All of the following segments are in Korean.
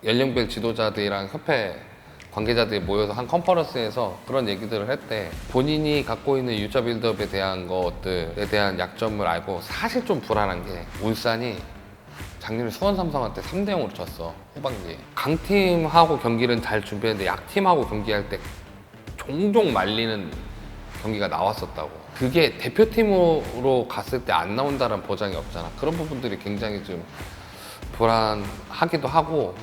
연령별 지도자들이랑 협회 관계자들이 모여서 한 컨퍼런스에서 그런 얘기들을 했대. 본인이 갖고 있는 유저 빌드업에 대한 것들에 대한 약점을 알고 사실 좀 불안한 게 울산이 작년에 수원 삼성한테 3대 0으로 졌어. 후반기에. 강팀하고 경기는 잘 준비했는데 약팀하고 경기할 때 종종 말리는 경기가 나왔었다고. 그게 대표팀으로 갔을 때 안 나온다는 보장이 없잖아. 그런 부분들이 굉장히 좀 불안하기도 하고.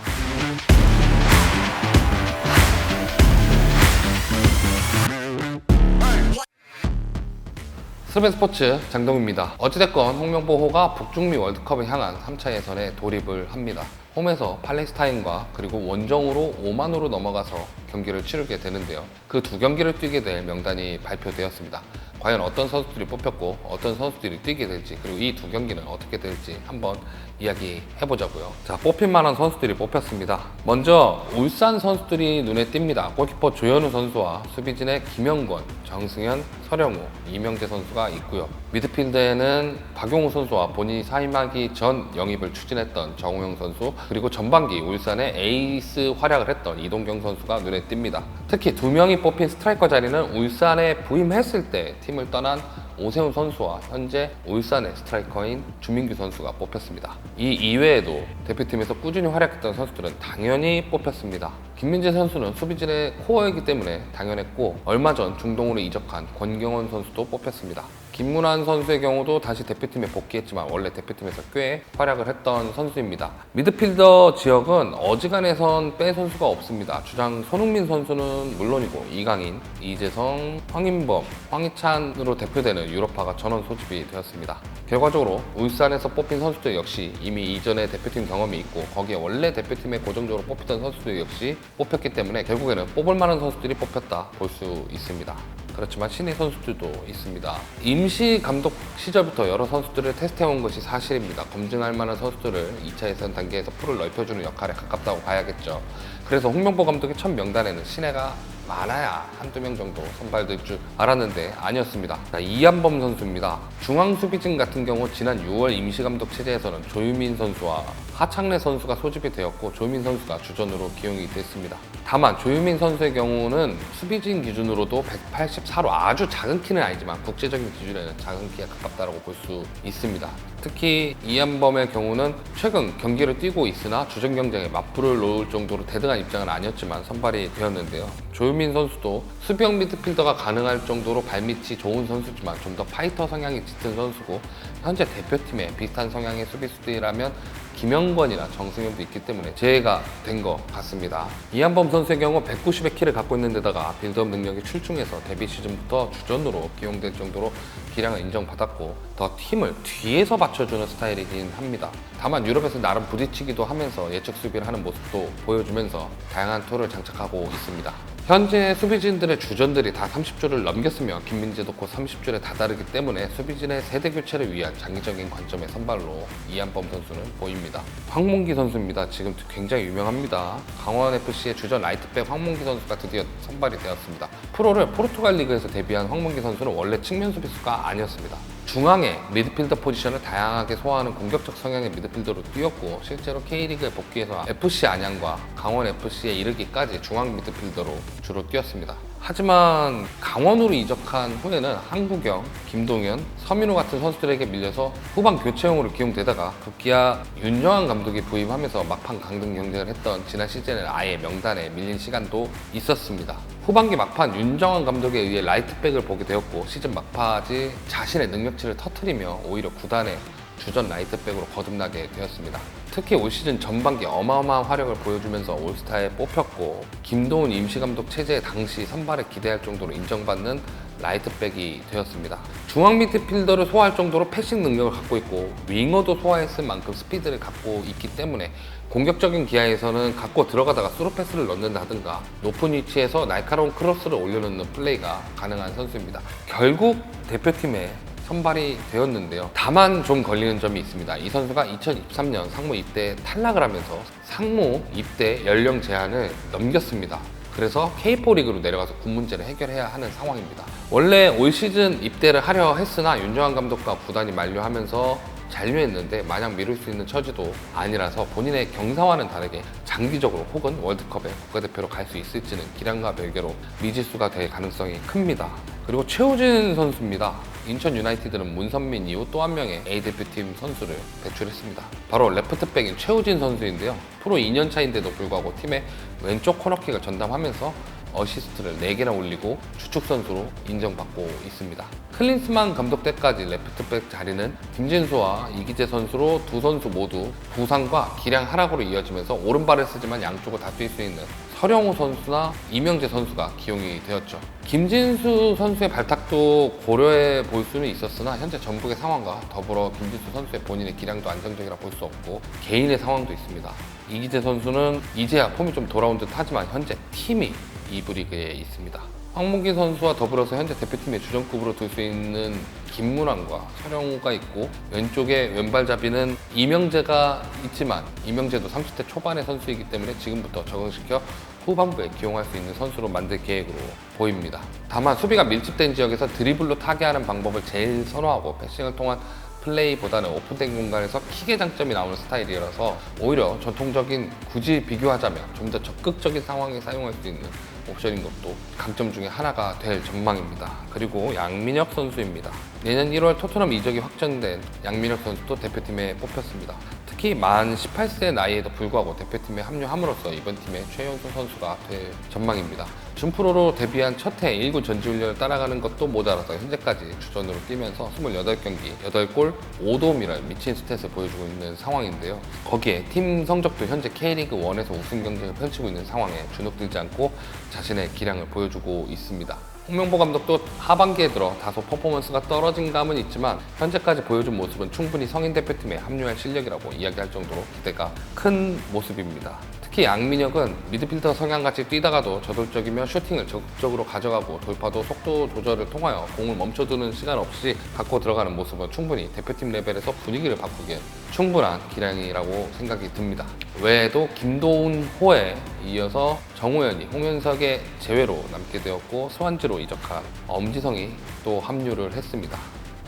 스르벤 스포츠 장동입니다. 어찌됐건 홍명보호가 북중미 월드컵을 향한 3차 예선에 돌입을 합니다. 홈에서 팔레스타인과 그리고 원정으로 오만으로 넘어가서 경기를 치르게 되는데요. 그 두 경기를 뛰게 될 명단이 발표되었습니다. 과연 어떤 선수들이 뽑혔고 어떤 선수들이 뛰게 될지, 그리고 이 두 경기는 어떻게 될지 한번 이야기해보자고요. 자, 뽑힐 만한 선수들이 뽑혔습니다. 먼저 울산 선수들이 눈에 띕니다. 골키퍼 조현우 선수와 수비진의 김영권, 정승현, 서령우, 이명재 선수가 있고요. 미드필드에는 박용우 선수와 본인이 사임하기 전 영입을 추진했던 정우영 선수, 그리고 전반기 울산의 에이스 활약을 했던 이동경 선수가 눈에 띕니다. 특히 두 명이 뽑힌 스트라이커 자리는 울산에 부임했을 때 팀을 떠난 오세훈 선수와 현재 울산의 스트라이커인 주민규 선수가 뽑혔습니다. 이 이외에도 대표팀에서 꾸준히 활약했던 선수들은 당연히 뽑혔습니다. 김민재 선수는 수비진의 코어이기 때문에 당연했고, 얼마 전 중동으로 이적한 권경원 선수도 뽑혔습니다. 김문환 선수의 경우도 다시 대표팀에 복귀했지만 원래 대표팀에서 꽤 활약을 했던 선수입니다. 미드필더 지역은 어지간해선 뺄 선수가 없습니다. 주장 손흥민 선수는 물론이고 이강인, 이재성, 황인범, 황희찬으로 대표되는 유럽파가 전원 소집이 되었습니다. 결과적으로 울산에서 뽑힌 선수들 역시 이미 이전에 대표팀 경험이 있고 거기에 원래 대표팀에 고정적으로 뽑혔던 선수들 역시 뽑혔기 때문에 결국에는 뽑을 만한 선수들이 뽑혔다 볼 수 있습니다. 그렇지만 신의 선수들도 있습니다. 임시 감독 시절부터 여러 선수들을 테스트해온 것이 사실입니다. 검증할 만한 선수들을 2차 예선 단계에서 풀을 넓혀주는 역할에 가깝다고 봐야겠죠. 그래서 홍명보 감독의 첫 명단에는 신예가 많아야 한두 명 정도 선발될 줄 알았는데 아니었습니다. 자, 이한범 선수입니다. 중앙 수비진 같은 경우 지난 6월 임시감독 체제에서는 조유민 선수와 하창래 선수가 소집이 되었고 조유민 선수가 주전으로 기용이 됐습니다. 다만 조유민 선수의 경우는 수비진 기준으로도 184로 아주 작은 키는 아니지만 국제적인 기준에는 작은 키에 가깝다고 볼 수 있습니다. 특히 이한범의 경우는 최근 경기를 뛰고 있으나 주전 경쟁에 맞불을 놓을 정도로 대등한 입장은 아니었지만 선발이 되었는데요. 조유민 선수도 수비형 미드필더가 가능할 정도로 발밑이 좋은 선수지만 좀 더 파이터 성향이 짙은 선수고, 현재 대표팀에 비슷한 성향의 수비수들이라면 김영권이나 정승현도 있기 때문에 제외가 된 것 같습니다. 이한범 선수의 경우 190의 키를 갖고 있는 데다가 빌드업 능력이 출중해서 데뷔 시즌부터 주전으로 기용될 정도로 기량을 인정받았고 더 팀을 뒤에서 받쳐주는 스타일이긴 합니다. 다만 유럽에서 나름 부딪히기도 하면서 예측 수비를 하는 모습도 보여주면서 다양한 툴을 장착하고 있습니다. 현재 수비진들의 주전들이 다 30주를 넘겼으며 김민재도 곧 30주에 다다르기 때문에 수비진의 세대 교체를 위한 장기적인 관점의 선발로 이한범 선수는 보입니다. 황문기 선수입니다. 지금 굉장히 유명합니다. 강원FC의 주전 라이트백 황문기 선수가 드디어 선발이 되었습니다. 프로를 포르투갈 리그에서 데뷔한 황문기 선수는 원래 측면 수비수가 아니었습니다. 중앙에 미드필더 포지션을 다양하게 소화하는 공격적 성향의 미드필더로 뛰었고 실제로 K리그에 복귀해서 FC 안양과 강원FC에 이르기까지 중앙 미드필더로 주로 뛰었습니다. 하지만 강원으로 이적한 후에는 한국영, 김동현, 서민호 같은 선수들에게 밀려서 후반 교체용으로 기용되다가 급기야 윤정환 감독이 부임하면서 막판 강등 경쟁을 했던 지난 시즌에는 아예 명단에 밀린 시간도 있었습니다. 후반기 막판 윤정환 감독에 의해 라이트백을 보게 되었고 시즌 막바지 자신의 능력치를 터뜨리며 오히려 구단의 주전 라이트백으로 거듭나게 되었습니다. 특히 올 시즌 전반기 어마어마한 화력을 보여주면서 올스타에 뽑혔고 김도훈 임시감독 체제 당시 선발에 기대할 정도로 인정받는 라이트백이 되었습니다. 중앙 미드필더를 소화할 정도로 패싱 능력을 갖고 있고 윙어도 소화했을 만큼 스피드를 갖고 있기 때문에 공격적인 기아에서는 갖고 들어가다가 스루패스를 넣는다든가 높은 위치에서 날카로운 크로스를 올려놓는 플레이가 가능한 선수입니다. 결국 대표팀에 선발이 되었는데요. 다만 좀 걸리는 점이 있습니다. 이 선수가 2023년 상무 입대에 탈락을 하면서 상무 입대 연령 제한을 넘겼습니다. 그래서 K4 리그로 내려가서 군 문제를 해결해야 하는 상황입니다. 원래 올 시즌 입대를 하려 했으나 윤정환 감독과 구단이 만류하면서 잔류했는데 마냥 미룰 수 있는 처지도 아니라서 본인의 경사와는 다르게 장기적으로 혹은 월드컵에 국가대표로 갈 수 있을지는 기량과 별개로 미지수가 될 가능성이 큽니다. 그리고 최우진 선수입니다. 인천 유나이티드는 문선민 이후 또 한 명의 A대표팀 선수를 배출했습니다. 바로 레프트백인 최우진 선수인데요. 프로 2년 차인데도 불구하고 팀의 왼쪽 코너킥을 전담하면서 어시스트를 4개나 올리고 주축 선수로 인정받고 있습니다. 클린스만 감독 때까지 레프트백 자리는 김진수와 이기재 선수로 두 선수 모두 부상과 기량 하락으로 이어지면서 오른발을 쓰지만 양쪽을 다 뛸 수 있는 서령우 선수나 이명재 선수가 기용이 되었죠. 김진수 선수의 발탁도 고려해 볼 수는 있었으나 현재 전북의 상황과 더불어 김진수 선수의 본인의 기량도 안정적이라 볼 수 없고 개인의 상황도 있습니다. 이기재 선수는 이제야 폼이 좀 돌아온 듯 하지만 현재 팀이 2부 리그에 있습니다. 황문기 선수와 더불어서 현재 대표팀의 주전급으로 둘 수 있는 김문환과 서령우가 있고 왼쪽에 왼발잡이는 이명재가 있지만 이명재도 30대 초반의 선수이기 때문에 지금부터 적응시켜 후반부에 기용할 수 있는 선수로 만들 계획으로 보입니다. 다만 수비가 밀집된 지역에서 드리블로 타개하는 방법을 제일 선호하고 패싱을 통한 플레이보다는 오픈된 공간에서 킥의 장점이 나오는 스타일이라서 오히려 전통적인 굳이 비교하자면 좀 더 적극적인 상황에 사용할 수 있는 옵션인 것도 강점 중에 하나가 될 전망입니다. 그리고 양민혁 선수입니다. 내년 1월 토트넘 이적이 확정된 양민혁 선수도 대표팀에 뽑혔습니다. 특히 만 18세 나이에도 불구하고 대표팀에 합류함으로써 이번 팀의 최연소 선수가 될 전망입니다. 준프로로 데뷔한 첫 해 1군 전지훈련을 따라가는 것도 모자라서 현재까지 주전으로 뛰면서 28경기 8골 5도움이라는 미친 스탯을 보여주고 있는 상황인데요. 거기에 팀 성적도 현재 K리그 1에서 우승 경쟁을 펼치고 있는 상황에 주눅들지 않고 자신의 기량을 보여주고 있습니다. 홍명보 감독도 하반기에 들어 다소 퍼포먼스가 떨어진 감은 있지만 현재까지 보여준 모습은 충분히 성인 대표팀에 합류할 실력이라고 이야기할 정도로 기대가 큰 모습입니다. 특히 양민혁은 미드필더 성향같이 뛰다가도 저돌적이며 슈팅을 적극적으로 가져가고 돌파도 속도 조절을 통하여 공을 멈춰두는 시간 없이 갖고 들어가는 모습은 충분히 대표팀 레벨에서 분위기를 바꾸기에 충분한 기량이라고 생각이 듭니다. 외에도 김도훈, 호에 이어서 정우현이 홍현석의 제외로 남게 되었고 스완지로 이적한 엄지성이 또 합류를 했습니다.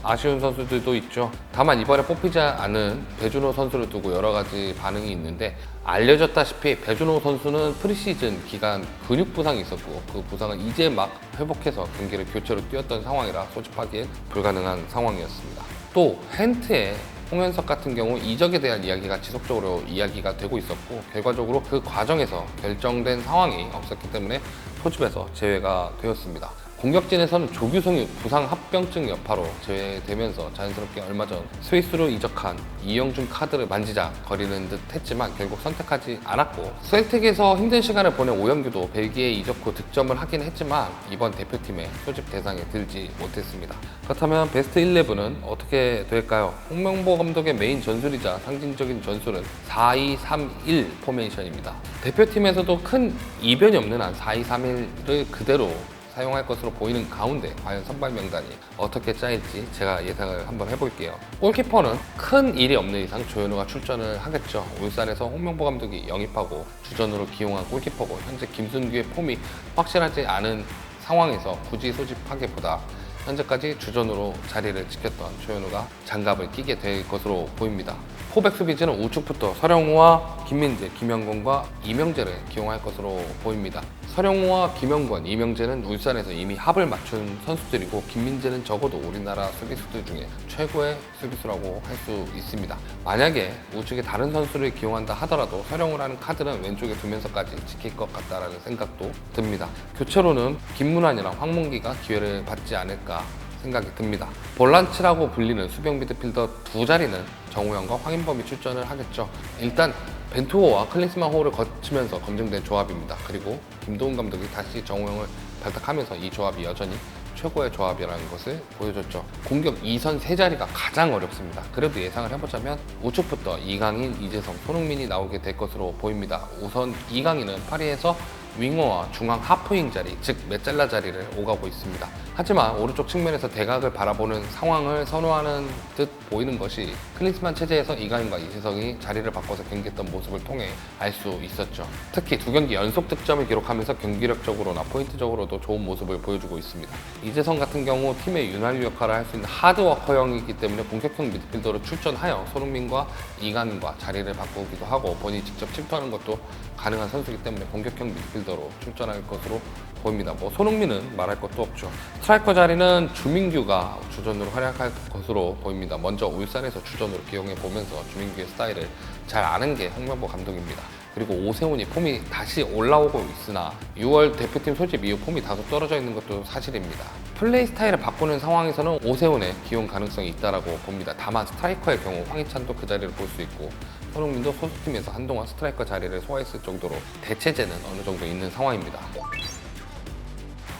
아쉬운 선수들도 있죠. 다만 이번에 뽑히지 않은 배준호 선수를 두고 여러 가지 반응이 있는데 알려졌다시피 배준호 선수는 프리시즌 기간 근육 부상이 있었고 그 부상은 이제 막 회복해서 경기를 교체로 뛰었던 상황이라 소집하기엔 불가능한 상황이었습니다. 또 헨트의 홍현석 같은 경우 이적에 대한 이야기가 지속적으로 이야기가 되고 있었고 결과적으로 그 과정에서 결정된 상황이 없었기 때문에 소집에서 제외가 되었습니다. 공격진에서는 조규성이 부상 합병증 여파로 제외되면서 자연스럽게 얼마 전 스위스로 이적한 이영준 카드를 만지작거리는 듯 했지만 결국 선택하지 않았고 셀틱에서 힘든 시간을 보낸 오영규도 벨기에 이적 후 득점을 하긴 했지만 이번 대표팀의 소집 대상에 들지 못했습니다. 그렇다면 베스트 11은 어떻게 될까요? 홍명보 감독의 메인 전술이자 상징적인 전술은 4-2-3-1 포메이션입니다. 대표팀에서도 큰 이변이 없는 한 4-2-3-1을 그대로 사용할 것으로 보이는 가운데 과연 선발 명단이 어떻게 짜일지 제가 예상을 한번 해볼게요. 골키퍼는 큰 일이 없는 이상 조현우가 출전을 하겠죠. 울산에서 홍명보 감독이 영입하고 주전으로 기용한 골키퍼고 현재 김순규의 폼이 확실하지 않은 상황에서 굳이 소집하기보다 현재까지 주전으로 자리를 지켰던 조현우가 장갑을 끼게 될 것으로 보입니다. 포백 수비진은 우측부터 서령우와 김민재, 김영권과 이명재를 기용할 것으로 보입니다. 서령우와 김영권, 이명재는 울산에서 이미 합을 맞춘 선수들이고 김민재는 적어도 우리나라 수비수들 중에 최고의 수비수라고 할 수 있습니다. 만약에 우측에 다른 선수를 기용한다 하더라도 서령우라는 카드는 왼쪽에 두면서까지 지킬 것 같다라는 생각도 듭니다. 교체로는 김문환이랑 황문기가 기회를 받지 않을까 생각이 듭니다. 볼란치라고 불리는 수비형 미드필더 두 자리는 정우영과 황인범이 출전을 하겠죠. 일단 벤투호와 클린스만 호를 거치면서 검증된 조합입니다. 그리고 김도훈 감독이 다시 정우영을 발탁하면서 이 조합이 여전히 최고의 조합이라는 것을 보여줬죠. 공격 2선 세 자리가 가장 어렵습니다. 그래도 예상을 해보자면 우측부터 이강인, 이재성, 손흥민이 나오게 될 것으로 보입니다. 우선 이강인은 파리에서 윙어와 중앙 하프윙 자리, 즉 메잘라 자리를 오가고 있습니다. 하지만 오른쪽 측면에서 대각을 바라보는 상황을 선호하는 듯 보이는 것이 클린스만 체제에서 이강인과 이재성이 자리를 바꿔서 경기했던 모습을 통해 알 수 있었죠. 특히 두 경기 연속 득점을 기록하면서 경기력적으로나 포인트적으로도 좋은 모습을 보여주고 있습니다. 이재성 같은 경우 팀의 윤활유 역할을 할 수 있는 하드워커형이기 때문에 공격형 미드필더로 출전하여 손흥민과 이강인과 자리를 바꾸기도 하고 본인이 직접 침투하는 것도 가능한 선수이기 때문에 공격형 미드필더로 출전할 것으로 보입니다. 뭐 손흥민은 말할 것도 없죠. 스트라이커 자리는 주민규가 주전으로 활약할 것으로 보입니다. 먼저 울산에서 주전으로 기용해 보면서 주민규의 스타일을 잘 아는 게 홍명보 감독입니다. 그리고 오세훈이 폼이 다시 올라오고 있으나 6월 대표팀 소집 이후 폼이 다소 떨어져 있는 것도 사실입니다. 플레이 스타일을 바꾸는 상황에서는 오세훈의 기용 가능성이 있다고 봅니다. 다만 스트라이커의 경우 황희찬도 그 자리를 볼 수 있고 손흥민도 소속팀에서 한동안 스트라이커 자리를 소화했을 정도로 대체제는 어느 정도 있는 상황입니다.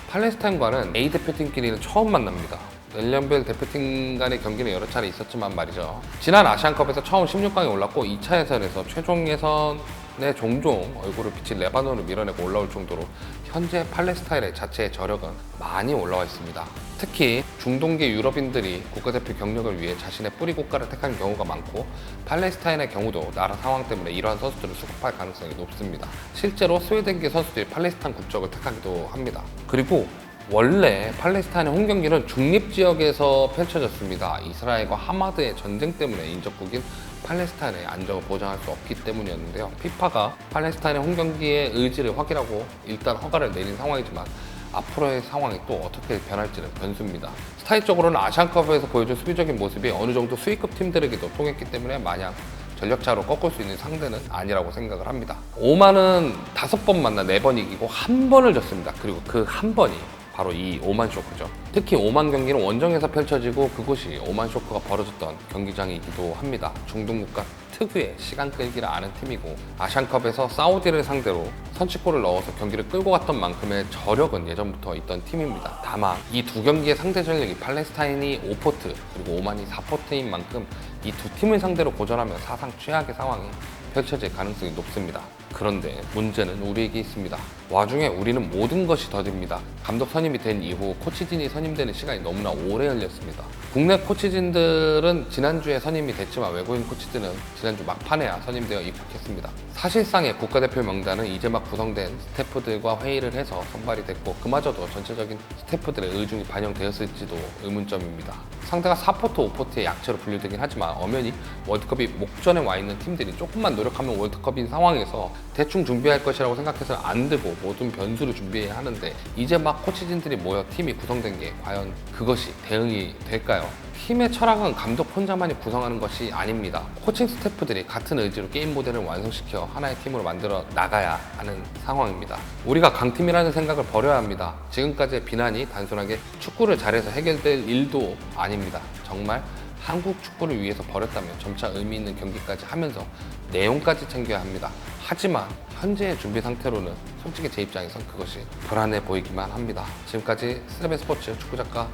팔레스타인과는 A 대표팀끼리는 처음 만납니다. 넬련벨 대표팀 간의 경기는 여러 차례 있었지만 말이죠. 지난 아시안컵에서 처음 16강에 올랐고 2차 예선에서 최종 예선에 종종 얼굴을 비친 레바논을 밀어내고 올라올 정도로 현재 팔레스타인의 자체의 저력은 많이 올라와 있습니다. 특히 중동계 유럽인들이 국가대표 경력을 위해 자신의 뿌리 국가를 택한 경우가 많고 팔레스타인의 경우도 나라 상황 때문에 이러한 선수들을 수급할 가능성이 높습니다. 실제로 스웨덴계 선수들이 팔레스타인 국적을 택하기도 합니다. 그리고 원래 팔레스타인의 홈경기는 중립지역에서 펼쳐졌습니다. 이스라엘과 하마드의 전쟁 때문에 인접국인 팔레스타인의 안정을 보장할 수 없기 때문이었는데요. 피파가 팔레스타인의 홈경기의 의지를 확인하고 일단 허가를 내린 상황이지만 앞으로의 상황이 또 어떻게 변할지는 변수입니다. 스타일적으로는 아시안컵에서 보여준 수비적인 모습이 어느 정도 수위급 팀들에게도 통했기 때문에 마냥 전력차로 꺾을 수 있는 상대는 아니라고 생각을 합니다. 오만은 5번 만나 4번 이기고 1번을 졌습니다. 그리고 그 한 번이 바로 이 오만 쇼크죠. 특히 오만 경기는 원정에서 펼쳐지고 그곳이 오만 쇼크가 벌어졌던 경기장이기도 합니다. 중동 국가 특유의 시간 끌기를 아는 팀이고 아시안컵에서 사우디를 상대로 선취골을 넣어서 경기를 끌고 갔던 만큼의 저력은 예전부터 있던 팀입니다. 다만 이 두 경기의 상대 전력이 팔레스타인이 5포트 그리고 오만이 4포트인 만큼 이 두 팀을 상대로 고전하면 사상 최악의 상황이 펼쳐질 가능성이 높습니다. 그런데 문제는 우리에게 있습니다. 와중에 우리는 모든 것이 더딥니다. 감독 선임이 된 이후 코치진이 선임되는 시간이 너무나 오래 걸렸습니다. 국내 코치진들은 지난주에 선임이 됐지만 외국인 코치들은 지난주 막판에야 선임되어 입국했습니다. 사실상의 국가대표 명단은 이제 막 구성된 스태프들과 회의를 해서 선발이 됐고 그마저도 전체적인 스태프들의 의중이 반영되었을지도 의문점입니다. 상대가 4포트, 5포트의 약체로 분류되긴 하지만 엄연히 월드컵이 목전에 와 있는 팀들이 조금만 노력하면 월드컵인 상황에서 대충 준비할 것이라고 생각해서는 안 되고 모든 변수를 준비해야 하는데 이제 막 코치진들이 모여 팀이 구성된 게 과연 그것이 대응이 될까요? 팀의 철학은 감독 혼자만이 구성하는 것이 아닙니다. 코칭 스태프들이 같은 의지로 게임 모델을 완성시켜 하나의 팀으로 만들어 나가야 하는 상황입니다. 우리가 강팀이라는 생각을 버려야 합니다. 지금까지의 비난이 단순하게 축구를 잘해서 해결될 일도 아닙니다. 정말 한국 축구를 위해서 버렸다면 점차 의미 있는 경기까지 하면서 내용까지 챙겨야 합니다. 하지만 현재의 준비 상태로는 솔직히 제 입장에선 그것이 불안해 보이기만 합니다. 지금까지 스레베 스포츠 축구작가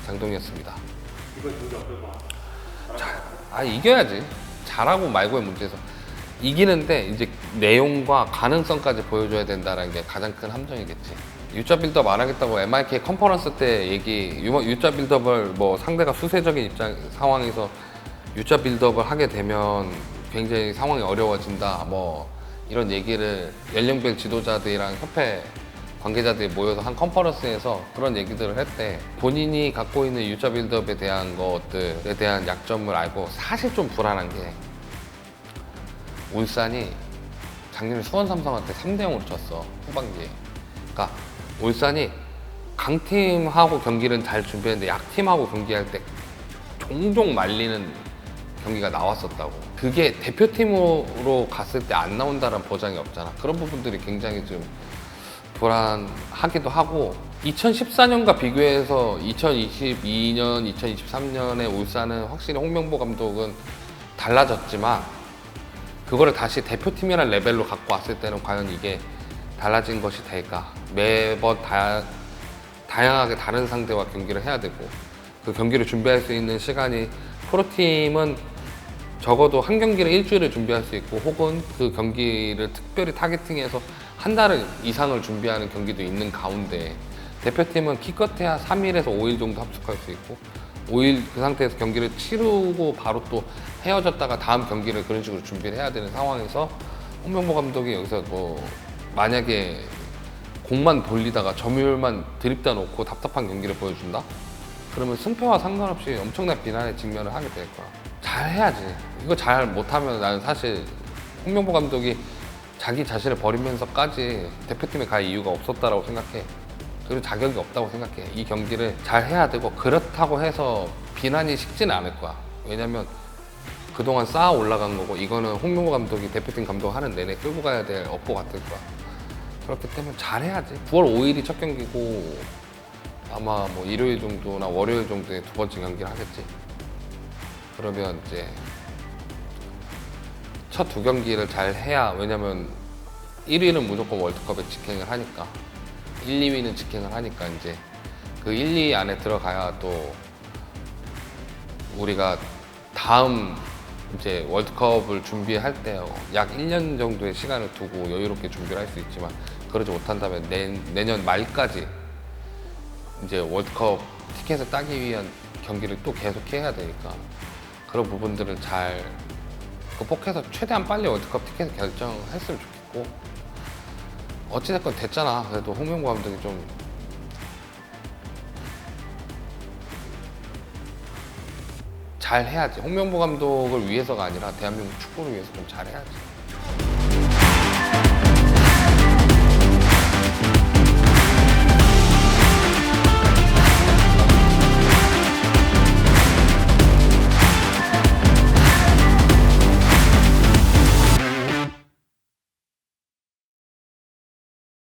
장동이었습니다. 이번 경기 어떨까? 이겨야지. 잘하고 말고의 문제에서 이기는데 이제 내용과 가능성까지 보여줘야 된다는 게 가장 큰 함정이겠지. U자 빌드업 안 하겠다고 MIK 컨퍼런스 때 U자 빌드업을 뭐 상대가 수세적인 상황에서 U자 빌드업을 하게 되면 굉장히 상황이 어려워진다. 뭐 이런 얘기를 연령별 지도자들이랑 협회 관계자들이 모여서 한 컨퍼런스에서 그런 얘기들을 했대. 본인이 갖고 있는 U자 빌드업에 대한 것들에 대한 약점을 알고 사실 좀 불안한 게 울산이 작년에 수원 삼성한테 3대0으로 졌어. 후반기에. 그러니까 울산이 강팀하고 경기는 잘 준비했는데 약팀하고 경기할 때 종종 말리는 경기가 나왔었다고. 그게 대표팀으로 갔을 때 안 나온다는 보장이 없잖아. 그런 부분들이 굉장히 좀 불안하기도 하고 2014년과 비교해서 2022년, 2023년에 울산은 확실히 홍명보 감독은 달라졌지만 그거를 다시 대표팀이라는 레벨로 갖고 왔을 때는 과연 이게 달라진 것이 될까? 매번 다양하게 다른 상대와 경기를 해야 되고 그 경기를 준비할 수 있는 시간이 프로팀은 적어도 한 경기를 일주일을 준비할 수 있고 혹은 그 경기를 특별히 타겟팅해서 한 달 이상을 준비하는 경기도 있는 가운데 대표팀은 기껏해야 3일에서 5일 정도 합숙할 수 있고 5일 그 상태에서 경기를 치르고 바로 또 헤어졌다가 다음 경기를 그런 식으로 준비를 해야 되는 상황에서 홍명보 감독이 여기서 뭐 만약에 공만 돌리다가 점유율만 드립다 놓고 답답한 경기를 보여준다? 그러면 승패와 상관없이 엄청난 비난에 직면을 하게 될 거야. 잘 해야지. 이거 잘 못하면 나는 사실 홍명보 감독이 자기 자신을 버리면서까지 대표팀에 갈 이유가 없었다라고 생각해. 그리고 자격이 없다고 생각해. 이 경기를 잘 해야 되고, 그렇다고 해서 비난이 식지는 않을 거야. 왜냐면 그동안 쌓아 올라간 거고, 이거는 홍명보 감독이 대표팀 감독하는 내내 끌고 가야 될 업보 같을 거야. 그렇기 때문에 잘해야지. 9월 5일이 첫 경기고 아마 뭐 일요일 정도나 월요일 정도에 두 번째 경기를 하겠지. 그러면 이제 첫 두 경기를 잘 해야, 왜냐면 1위는 무조건 월드컵에 직행을 하니까, 1, 2위는 직행을 하니까 이제 그 1, 2위 안에 들어가야 또 우리가 다음 이제 월드컵을 준비할 때 약 1년 정도의 시간을 두고 여유롭게 준비를 할 수 있지만, 그러지 못한다면 내년 말까지 이제 월드컵 티켓을 따기 위한 경기를 또 계속 해야 되니까, 그런 부분들을 잘 극복해서 최대한 빨리 월드컵 티켓을 결정했으면 좋겠고, 어찌됐건 됐잖아. 그래도 홍명보 감독이 좀 잘 해야지. 홍명보 감독을 위해서가 아니라 대한민국 축구를 위해서 좀 잘 해야지.